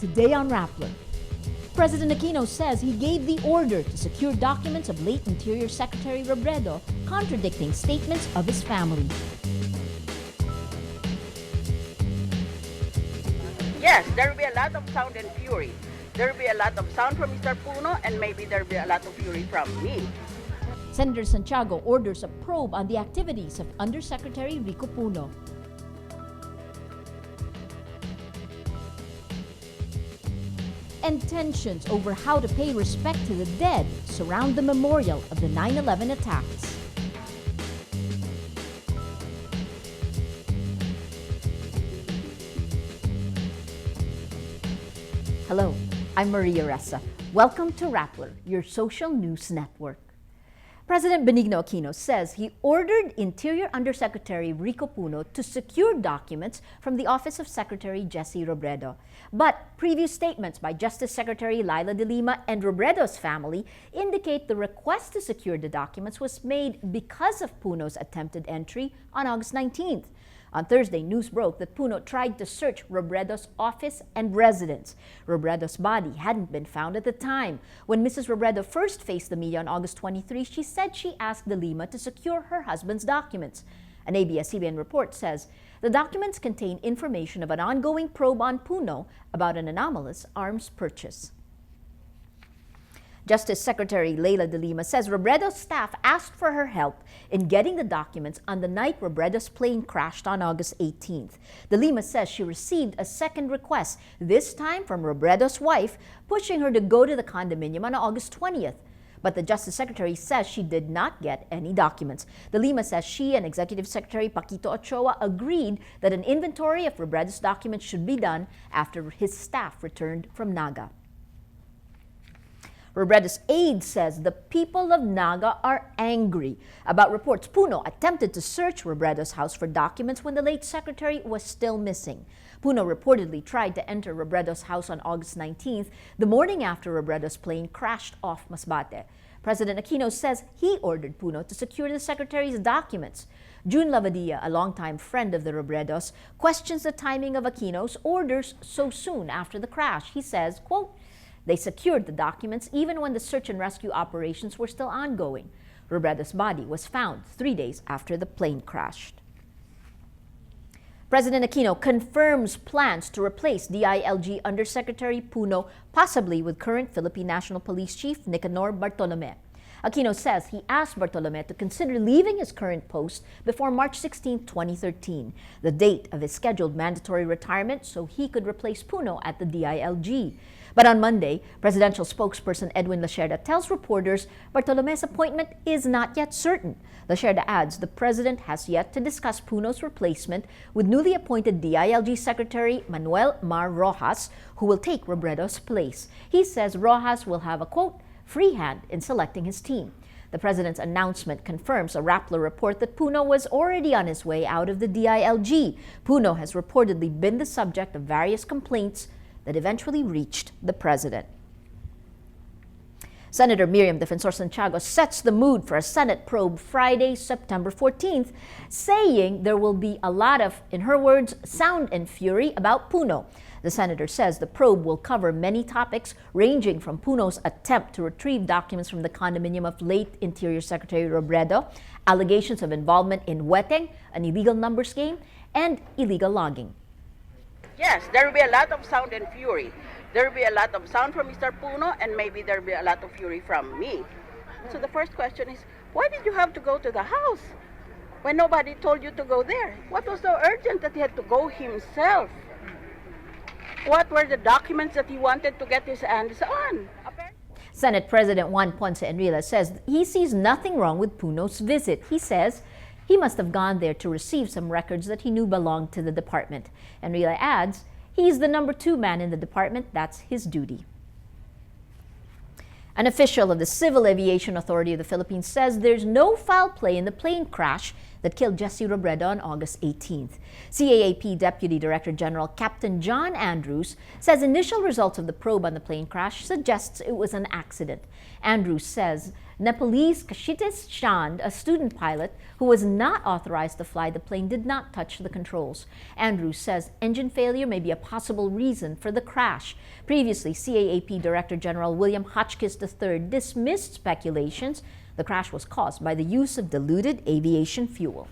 Today on Rappler, President Aquino says he gave the order to secure documents of late Interior Secretary Robredo, contradicting statements of his family. Yes, there will be a lot of sound and fury. There will be a lot of sound from Mr. Puno, and maybe there will be a lot of fury from me. Senator Santiago orders a probe on the activities of Undersecretary Rico Puno. And tensions over how to pay respect to the dead surround the memorial of the 9/11 attacks. Hello, I'm Maria Ressa. Welcome to Rappler, your social news network. President Benigno Aquino says he ordered Interior Undersecretary Rico Puno to secure documents from the Office of Secretary Jesse Robredo. But previous statements by Justice Secretary Laila de Lima and Robredo's family indicate the request to secure the documents was made because of Puno's attempted entry on August 19th. On Thursday, news broke that Puno tried to search Robredo's office and residence. Robredo's body hadn't been found at the time. When Mrs. Robredo first faced the media on August 23, she said she asked De Lima to secure her husband's documents. An ABS-CBN report says the documents contain information of an ongoing probe on Puno about an anomalous arms purchase. Justice Secretary Laila de Lima says Robredo's staff asked for her help in getting the documents on the night Robredo's plane crashed on August 18th. De Lima says she received a second request, this time from Robredo's wife, pushing her to go to the condominium on August 20th. But the Justice Secretary says she did not get any documents. De Lima says she and Executive Secretary Paquito Ochoa agreed that an inventory of Robredo's documents should be done after his staff returned from Naga. Robredo's aide says the people of Naga are angry about reports Puno attempted to search Robredo's house for documents when the late secretary was still missing. Puno reportedly tried to enter Robredo's house on August 19th, the morning after Robredo's plane crashed off Masbate. President Aquino says he ordered Puno to secure the secretary's documents. June Lavadilla, a longtime friend of the Robredos, questions the timing of Aquino's orders so soon after the crash. He says, quote, "They secured the documents even when the search and rescue operations were still ongoing. Robredo's body was found 3 days after the plane crashed." President Aquino confirms plans to replace DILG Undersecretary Puno, possibly with current Philippine National Police Chief Nicanor Bartolome. Aquino says he asked Bartolome to consider leaving his current post before March 16, 2013, the date of his scheduled mandatory retirement, so he could replace Puno at the DILG. But on Monday, presidential spokesperson Edwin Lacerda tells reporters Bartolome's appointment is not yet certain. Lacerda adds the president has yet to discuss Puno's replacement with newly appointed DILG Secretary Manuel Mar Rojas, who will take Robredo's place. He says Rojas will have a, quote, free hand in selecting his team. The president's announcement confirms a Rappler report that Puno was already on his way out of the DILG. Puno has reportedly been the subject of various complaints that eventually reached the president. Senator Miriam Defensor Santiago sets the mood for a Senate probe Friday, September 14th, saying there will be a lot of, in her words, sound and fury about Puno. The senator says the probe will cover many topics, ranging from Puno's attempt to retrieve documents from the condominium of late Interior Secretary Robredo, allegations of involvement in weteng, an illegal numbers game, and illegal logging. Yes, there will be a lot of sound and fury. There will be a lot of sound from Mr. Puno, and maybe there will be a lot of fury from me. So the first question is, why did you have to go to the house when nobody told you to go there? What was so urgent that he had to go himself? What were the documents that he wanted to get his hands on? Senate President Juan Ponce Enrile says he sees nothing wrong with Puno's visit. He says he must have gone there to receive some records that he knew belonged to the department. Enrile adds he's the number 2 man in the department. That's his duty. An official of the Civil Aviation Authority of the Philippines says there's no foul play in the plane crash that killed Jesse Robredo on August 18th. CAAP Deputy Director General Captain John Andrews says initial results of the probe on the plane crash suggests it was an accident. Andrews says Nepalese Kashitis Chand, a student pilot who was not authorized to fly the plane, did not touch the controls. Andrews says engine failure may be a possible reason for the crash. Previously, CAAP Director General William Hotchkiss III dismissed speculations the crash was caused by the use of diluted aviation fuel.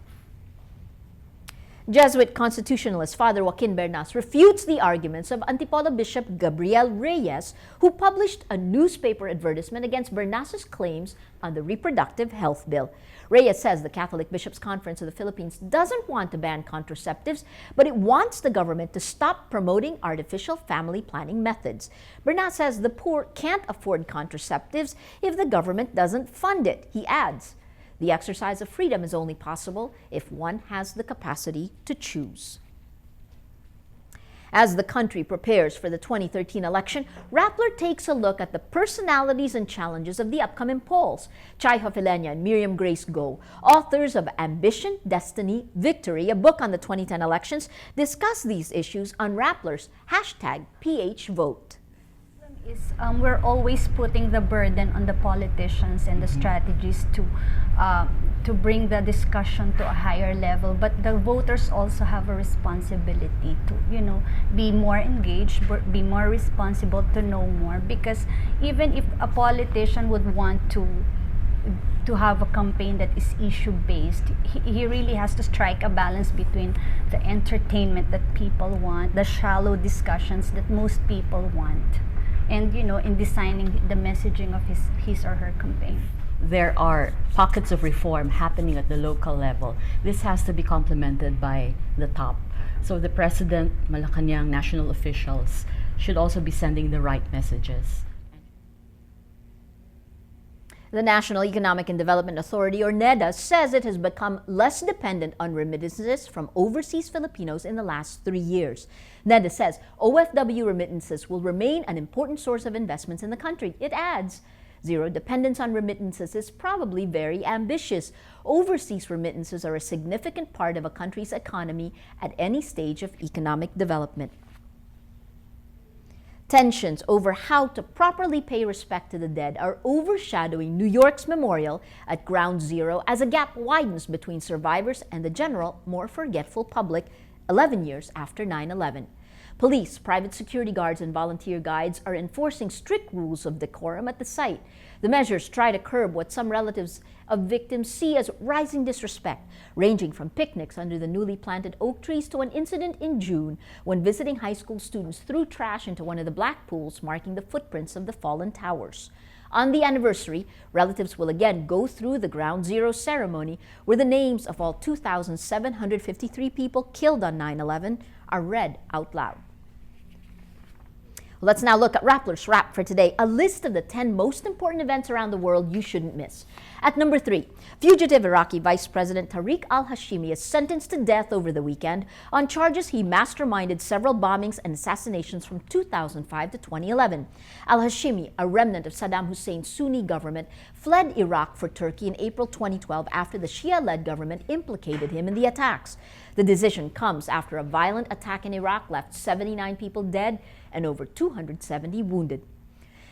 Jesuit constitutionalist Father Joaquin Bernas refutes the arguments of Antipolo Bishop Gabriel Reyes, who published a newspaper advertisement against Bernas's claims on the reproductive health bill. Reyes says the Catholic Bishops' Conference of the Philippines doesn't want to ban contraceptives, but it wants the government to stop promoting artificial family planning methods. Bernas says the poor can't afford contraceptives if the government doesn't fund it. He adds, the exercise of freedom is only possible if one has the capacity to choose. As the country prepares for the 2013 election, Rappler takes a look at the personalities and challenges of the upcoming polls. Chai Hofelenya and Miriam Grace Go, authors of Ambition, Destiny, Victory, a book on the 2010 elections, discuss these issues on Rappler's #PHVote. We're always putting the burden on the politicians and the strategies to bring the discussion to a higher level, but the voters also have a responsibility to, be more engaged, be more responsible, to know more, because even if a politician would want to have a campaign that is issue-based, he really has to strike a balance between the entertainment that people want, the shallow discussions that most people want, and in designing the messaging of his or her campaign. There are pockets of reform happening at the local level. This has to be complemented by the top. So the President, Malacanang national officials should also be sending the right messages. The National Economic and Development Authority, or NEDA, says it has become less dependent on remittances from overseas Filipinos in the last 3 years. NEDA says OFW remittances will remain an important source of investments in the country. It adds, zero dependence on remittances is probably very ambitious. Overseas remittances are a significant part of a country's economy at any stage of economic development. Tensions over how to properly pay respect to the dead are overshadowing New York's memorial at Ground Zero as a gap widens between survivors and the general, more forgetful public 11 years after 9/11. Police, private security guards, and volunteer guides are enforcing strict rules of decorum at the site. The measures try to curb what some relatives of victims see as rising disrespect, ranging from picnics under the newly planted oak trees to an incident in June when visiting high school students threw trash into one of the black pools marking the footprints of the fallen towers. On the anniversary, relatives will again go through the Ground Zero ceremony where the names of all 2,753 people killed on 9/11 are read out loud. Let's now look at Rappler's Wrap for today, a list of the 10 most important events around the world you shouldn't miss. At number 3, fugitive Iraqi Vice President Tariq al-Hashimi is sentenced to death over the weekend on charges he masterminded several bombings and assassinations from 2005 to 2011. Al-Hashimi, a remnant of Saddam Hussein's Sunni government, fled Iraq for Turkey in April 2012 after the Shia-led government implicated him in the attacks. The decision comes after a violent attack in Iraq left 79 people dead and over 270 wounded.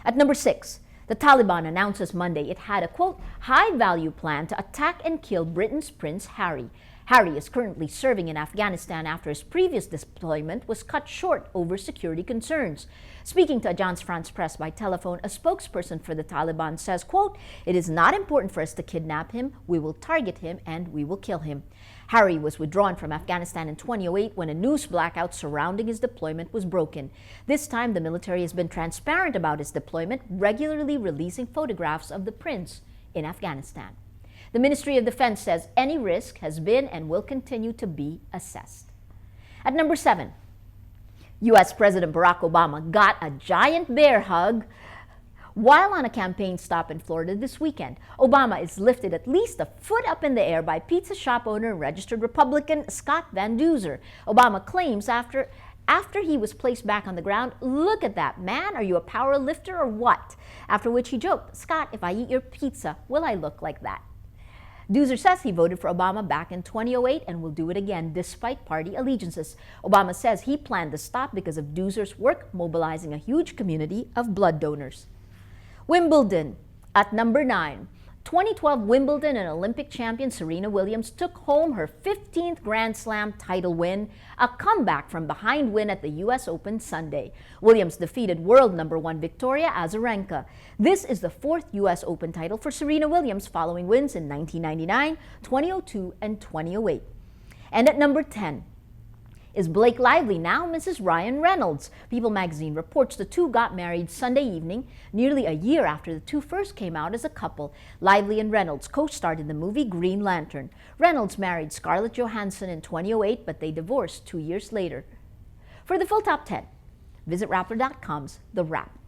At number 6, the Taliban announces Monday it had a, quote, high-value plan to attack and kill Britain's Prince Harry. Harry is currently serving in Afghanistan after his previous deployment was cut short over security concerns. Speaking to Agence France Presse by telephone, a spokesperson for the Taliban says, quote, it is not important for us to kidnap him, we will target him and we will kill him. Harry was withdrawn from Afghanistan in 2008 when a news blackout surrounding his deployment was broken. This time, the military has been transparent about his deployment, regularly releasing photographs of the prince in Afghanistan. The Ministry of Defense says any risk has been and will continue to be assessed. At number 7, U.S. President Barack Obama got a giant bear hug while on a campaign stop in Florida this weekend. Obama is lifted at least a foot up in the air by pizza shop owner and registered Republican Scott Van Duzer. Obama claims after he was placed back on the ground, look at that, man, are you a power lifter or what? After which he joked, Scott, if I eat your pizza, will I look like that? Doozer says he voted for Obama back in 2008 and will do it again despite party allegiances. Obama says he planned to stop because of Doozer's work mobilizing a huge community of blood donors. Wimbledon at number 9. 2012 Wimbledon and Olympic champion Serena Williams took home her 15th Grand Slam title win, a comeback from behind win at the U.S. Open Sunday. Williams defeated world number 1 Victoria Azarenka. This is the 4th U.S. Open title for Serena Williams following wins in 1999, 2002, and 2008. And at number 10, is Blake Lively now Mrs. Ryan Reynolds? People magazine reports the two got married Sunday evening, nearly a year after the two first came out as a couple. Lively and Reynolds co-starred in the movie Green Lantern. Reynolds married Scarlett Johansson in 2008, but they divorced 2 years later. For the full top 10, visit Rappler.com's The Wrap.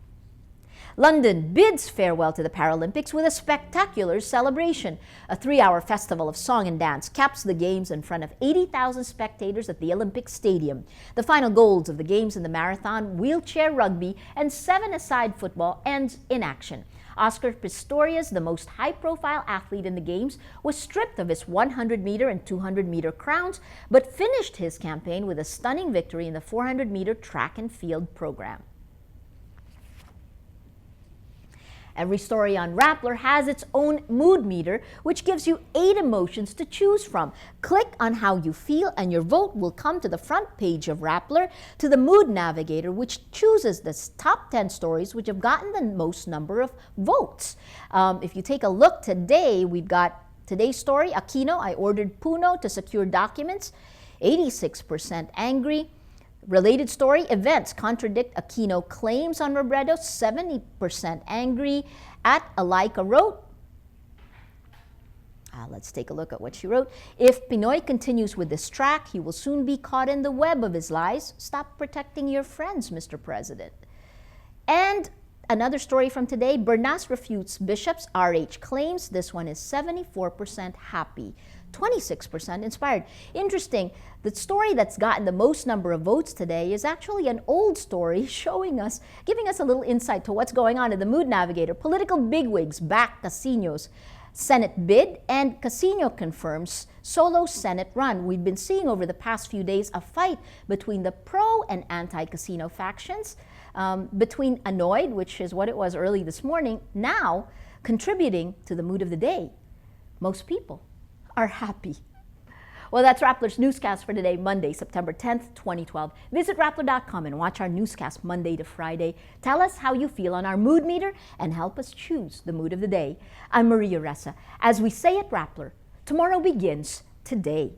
London bids farewell to the Paralympics with a spectacular celebration. A 3-hour festival of song and dance caps the Games in front of 80,000 spectators at the Olympic Stadium. The final goals of the Games in the marathon, wheelchair rugby, and 7-a-side football ends in action. Oscar Pistorius, the most high-profile athlete in the Games, was stripped of his 100-meter and 200-meter crowns, but finished his campaign with a stunning victory in the 400-meter track and field program. Every story on Rappler has its own mood meter, which gives you 8 emotions to choose from. Click on how you feel and your vote will come to the front page of Rappler, to the Mood Navigator, which chooses the top 10 stories which have gotten the most number of votes. If you take a look today, we've got today's story, Aquino, I ordered Puno to secure documents, 86% angry. Related story, events contradict Aquino claims on Robredo, 70% angry. At Alaika wrote, let's take a look at what she wrote. If Pinoy continues with this track, he will soon be caught in the web of his lies. Stop protecting your friends, Mr. President. And another story from today, Bernas refutes Bishop's RH claims. This one is 74% happy, 26% inspired. Interesting, the story that's gotten the most number of votes today is actually an old story giving us a little insight to what's going on in the Mood Navigator. Political bigwigs back Casino's Senate bid, and Casino confirms solo Senate run. We've been seeing over the past few days a fight between the pro and anti-Casino factions, between annoyed, which is what it was early this morning, now contributing to the mood of the day. Most people are happy. Well, that's Rappler's Newscast for today, Monday, September 10th, 2012. Visit Rappler.com and watch our newscast Monday to Friday. Tell us how you feel on our mood meter and help us choose the mood of the day. I'm Maria Ressa. As we say at Rappler, tomorrow begins today.